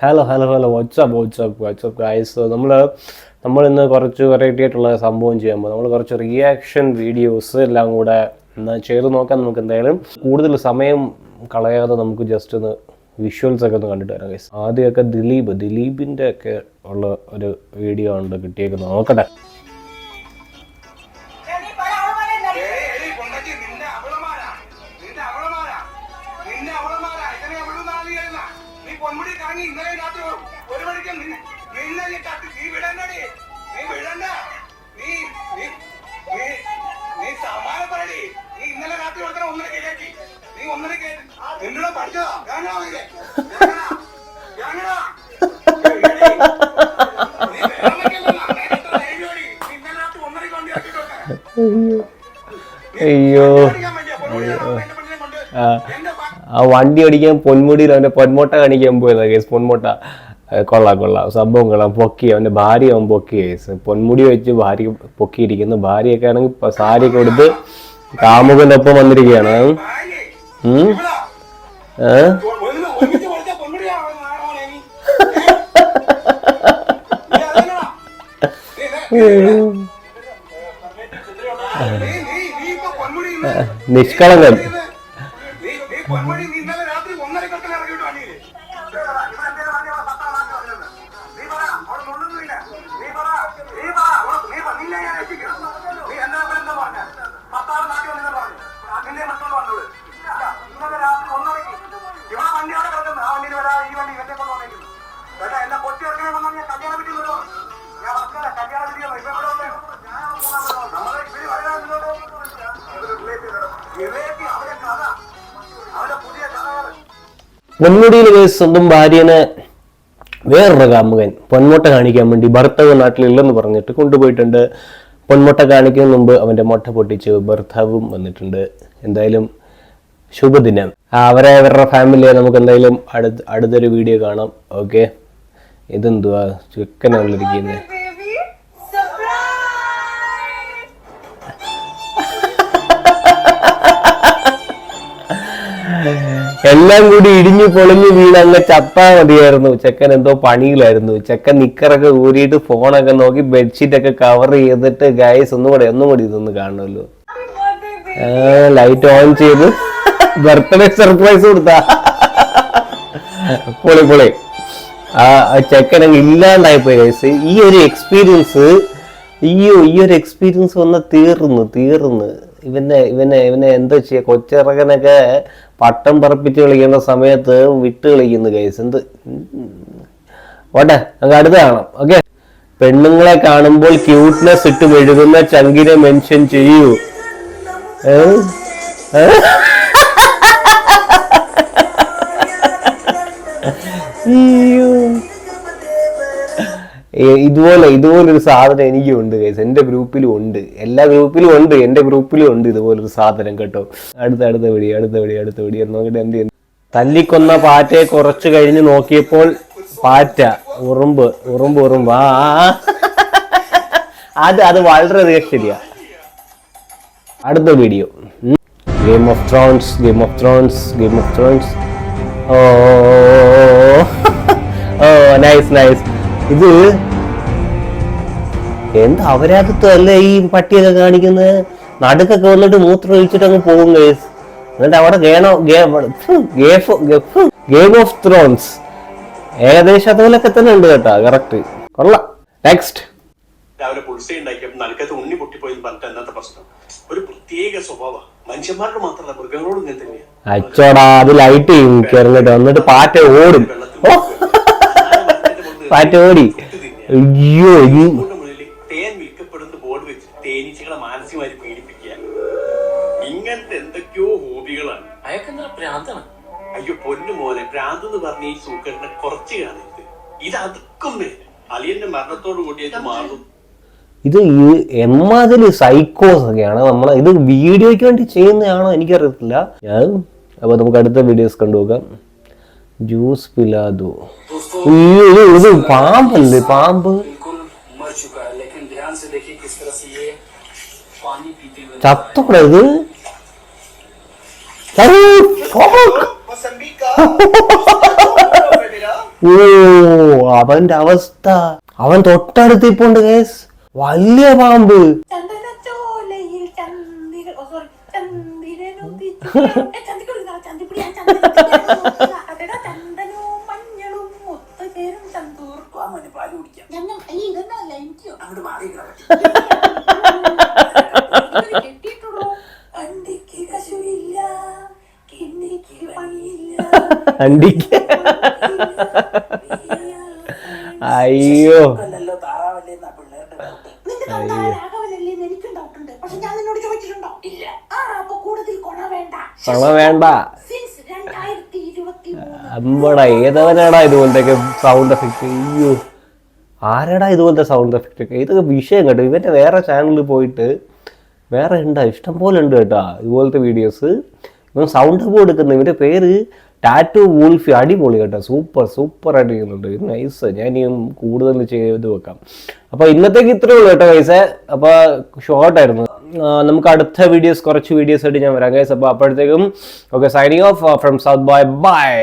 Hello WhatsApp guys. നമ്മൾ ഇന്ന് കുറച്ച് വെറൈറ്റി ആയിട്ടുള്ള സംഭവം ചെയ്യാൻ പോകും. നമ്മൾ കുറച്ച് റിയാക്ഷൻ വീഡിയോസ് എല്ലാം കൂടെ ചെയ്ത് നോക്കാൻ. നമുക്ക് എന്തായാലും കൂടുതൽ സമയം കളയാതെ നമുക്ക് ജസ്റ്റ് ഒന്ന് വിഷ്വൽസ് ഒക്കെ ഒന്ന് കണ്ടിട്ട് വരാം ഗൈസ്. ആദ്യമൊക്കെ ദിലീപിൻ്റെ ഒക്കെ ഉള്ള ഒരു വീഡിയോ ഉണ്ട് കിട്ടിയേക്കുന്നത്. നോക്കട്ടെ. അയ്യോ ആ വണ്ടി ഓടിക്കാൻ പൊന്മുടിയിൽ അവന്റെ പൊന്മോട്ട കാണിക്കാൻ പോയതാ കേസ്. പൊന്മോട്ട കൊള്ളാം സംഭവം കൊള്ളാം. പൊക്കി അവന്റെ ഭാര്യ അവൻ പൊക്കി കേസ്. പൊന്മുടി വെച്ച് ഭാര്യ പൊക്കിയിരിക്കുന്നു. ഭാര്യയൊക്കെ ആണെങ്കിൽ സാരിയൊക്കെ കൊടുത്ത് കാമുകന്റെ ഒപ്പം വന്നിരിക്കുകയാണ്. നിഷ്കളങ്കൻ. പൊന്മുടിയിൽ സ്വന്തം ഭാര്യനെ വേറൊരു കാമുകൻ പൊന്മുട്ട കാണിക്കാൻ വേണ്ടി ഭർത്താവ് നാട്ടിലില്ലെന്ന് പറഞ്ഞിട്ട് കൊണ്ടുപോയിട്ടുണ്ട്. പൊന്മുട്ട കാണിക്കുന്നതിന് മുമ്പ് അവന്റെ മുട്ട പൊട്ടിച്ച് ഭർത്താവും വന്നിട്ടുണ്ട്. എന്തായാലും ശുഭദിനം. അവരുടെ ഫാമിലിയെ നമുക്ക് എന്തായാലും അടുത്തൊരു വീഡിയോ കാണാം. ഓക്കെ, ഇതെന്തുവാ ചെക്കനാണല്ലിരിക്കുന്നത്. എല്ലാം കൂടി ഇടിഞ്ഞു പൊളിഞ്ഞു വീണ് അങ്ങ് ചത്താ മതിയായിരുന്നു. ചെക്കൻ എന്തോ പണിയിലായിരുന്നു. ചെക്കൻ നിക്കറൊക്കെ ഊരിയിട്ട് ഫോണൊക്കെ നോക്കി ബെഡ്ഷീറ്റൊക്കെ കവർ ചെയ്തിട്ട് ഗൈസ് ഒന്നും കൂടി ഇതൊന്ന് കാണുമല്ലോ. ലൈറ്റ് ഓൺ ചെയ്ത് ബർത്ത്ഡേ സർപ്രൈസ് കൊടുത്താ പൊളി. ആ ചെക്കൻ അങ്ങ് ഇല്ലാണ്ടായിപ്പോയി ഗൈസ്. ഈ ഒരു എക്സ്പീരിയൻസ് വന്ന തീർന്ന്. ഇവനെ എന്താ ചെയ്യാ? കൊച്ചിറകനൊക്കെ പട്ടം പറപ്പിച്ച് കളിക്കുന്ന സമയത്ത് വിട്ട് കളിക്കുന്നു ഗൈസ്. ഓട്ടെ, നമുക്ക് അടുത്ത കാണാം. ഓക്കെ, പെണ്ണുങ്ങളെ കാണുമ്പോൾ ക്യൂട്ട്നെസ് ഇട്ട് മെഴുകുന്ന ചങ്കിനെ മെൻഷൻ ചെയ്യൂ. ഇതുപോലൊരു സാധനം എനിക്കും ഉണ്ട് ഗൈസ്. എന്റെ ഗ്രൂപ്പിലും ഉണ്ട്, എല്ലാ ഗ്രൂപ്പിലും ഉണ്ട്, എന്റെ ഗ്രൂപ്പിലും ഉണ്ട് ഇതുപോലൊരു സാധനം കേട്ടോ. അടുത്ത വീഡിയോ നോക്കിട്ട് എന്ത് ചെയ്യുന്നു? തല്ലിക്കൊന്ന പാറ്റയെ കുറച്ച് കഴിഞ്ഞ് നോക്കിയപ്പോൾ പാറ്റ ഉറുമ്പ് അത് വളരെയധികം ശരിയാ. അടുത്ത video game of Thrones. Nice. ഇത് എന്ത് അവരാകത്തല്ലേ ഈ പട്ടിയൊക്കെ കാണിക്കുന്നത്? നടുക്കൊക്കെ വന്നിട്ട് മൂത്രം ഒഴിച്ചിട്ട് അങ്ങ് പോകും ഗൈസ്. എന്നിട്ട് അവിടെ ഗെയിം ഓഫ് ത്രോൺസ് ഏകദേശം അതുപോലൊക്കെ തന്നെ ഉണ്ട് കേട്ടോ. കറക്റ്റ്, കൊള്ളാം. നെക്സ്റ്റ്. രാവിലെ പുളിസയുണ്ടാക്കിയപ്പോൾ നൽകത്ത് ഉണ്ണി പൊട്ടിപ്പോയെന്ന് പറഞ്ഞിട്ട് എന്താ പ്രശ്നം? ഒരു പ്രത്യേക സ്വഭാവം മനുഷ്യന്മാർക്ക് മാത്രമല്ല, മൃഗങ്ങളോടും ഇങ്ങനെ തന്നെയാണ്. അച്ചോടാ, അത് ലൈറ്റ് ചെയ്യും കേറിട്ട് വന്നിട്ട് പാറ്റ ഓടും. പാറ്റ ഓടി. അയ്യോ, തേൻ വിൽക്കപ്പെടുന്ന ബോർഡ് വെച്ച് തേനീച്ചകളെ മാനസികമായി പീഡിപ്പിക്കുക, ഇങ്ങനത്തെ എന്തൊക്കെയോ ഹോബികളാണ്. അയക്കെന്താ പ്രാന്താണ്? അയ്യോ പൊന്നു മോനെ, പ്രാന്ത് എന്ന് പറഞ്ഞ ഈ സൂക്കറിനെ കുറച്ച് കാണരുത്. ഇത് അതുക്കും മേലെ അലിയന്റെ മരണത്തോടു കൂടിയത് മാറും. ഇത് എമ്മാതിരി സൈക്കോസ് ഒക്കെയാണ്. ഇത് വീഡിയോയ്ക്ക് വേണ്ടി ചെയ്യുന്നതാണോ എനിക്കറിയത്തില്ല. അപ്പൊ നമുക്ക് അടുത്ത വീഡിയോസ് കണ്ടുപോകാം. ജ്യൂസ് പിലാദോ. ഇത് പാമ്പല്ലേ? പാമ്പ് ചത്തോടെ ഇത്. ഓ അവന്റെ അവസ്ഥ, അവൻ തൊട്ടടുത്ത് ഇപ്പോണ്ട് കേസ്, വലിയ പാമ്പ്. ചന്ദനച്ചോലയിൽ ചന്ദികൾ ചന്ദനവും മഞ്ഞളും ഒത്തുചേരും ചന്തൂർക്കും അവന് പാല് കുടിക്കാം. ഇതൊന്നല്ല എനിക്കോ അങ്ങോട്ട് മാറിയിക്കണം. കെട്ടിയിട്ടുള്ളൂ അണ്ടിക്ക് കശുവില്ല, കിണ്ണിക്ക് പണിയില്ല. അണ്ടിക്ക് അയ്യോ അല്ലല്ലോ താറാവല്ലേ എന്നാ പിള്ളേരുടെ ഡൗട്ട്. നിന്റെ തന്ത രാഘവനല്ലേന്ന് എനിക്കും ഡൗട്ടുണ്ട്. പക്ഷെ ഞാൻ നിന്നോട് ചോദിച്ചിട്ടുണ്ടോ? ഇല്ല. അപ്പൊ കൂടുതൽ കൊണ വേണ്ട. പണ വേണ്ട. സിൻസ് 2023 അമ്പടാ, ഏതവനാടാ ഇതുപോലത്തെ സൗണ്ട് എഫക്ട്? അയ്യോ ആരാടാ ഇതുപോലത്തെ സൗണ്ട് എഫക്റ്റ് ഒക്കെ? ഇതൊക്കെ വിഷയം കേട്ടോ. ഇവന്റെ വേറെ ചാനലിൽ പോയിട്ട് വേറെ ഉണ്ടാ, ഇഷ്ടം പോലെ ഉണ്ട് കേട്ടോ ഇതുപോലത്തെ വീഡിയോസ്. ഇവൻ സൗണ്ട് ഒക്കെ കൊടുക്കുന്നത്, ഇവന്റെ പേര് ടാറ്റു വൂൾഫി. അടിപൊളി കേട്ടോ, സൂപ്പർ ആയിട്ട് ചെയ്യുന്നുണ്ട്. നൈസ്. ഞാൻ ഇനിയും കൂടുതൽ ചെയ്ത് വെക്കാം. അപ്പൊ ഇന്നത്തേക്ക് ഇത്രേ ഉള്ളൂ കേട്ടോ ഗൈസ്. അപ്പൊ ഷോർട്ടായിരുന്നു. നമുക്ക് അടുത്ത കുറച്ച് വീഡിയോസ് ആയിട്ട് ഞാൻ വരാം ഗൈസ്. അപ്പൊ അപ്പോഴത്തേക്കും okay, signing off from South Boy. By.